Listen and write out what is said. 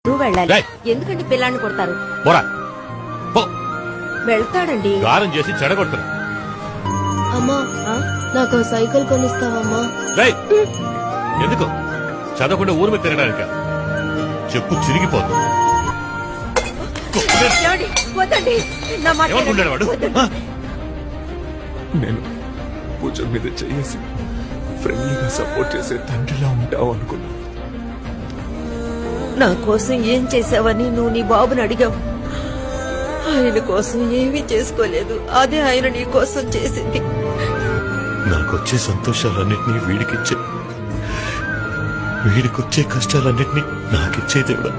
నువ్వు వెళ్ళాలి. రేయ్. ఎందుకంటే పిల్లాన్ని కొడతారు? పోరా పో. వెళ్తాడండి. గారం చేసి చెడగొడుతున్నా. అమ్మా నాకు సైకిల్ కొనిస్తావమ్మా? రేయ్, ఎందుకు చదవకుండా ఊరి మీద తిరగడానిక? చెప్పు చిరిగిపోదు. ఏమండి? వద్దండి. నా మాట ఏమనుకుంటాడు వాడు? వద్దండి. ఆ? నేను పూజ మీద చేసి ఫ్రెండ్లీగా సపోర్ట్ చేసే తండ్రిలా ఉంటావు అనుకున్నా. నా కోసం ఏం చేసావని నువ్వు నీ బాబుని అడిగావు. ఆయన కోసం ఏమీ చేసుకోలేదు. అదే ఆయన నీ కోసం చేసింది. నాకొచ్చే సంతోషాలన్నింటినీ వీడికిచ్చే, వీడికొచ్చే కష్టాలన్నింటినీ నాకిచ్చే దేవుడా.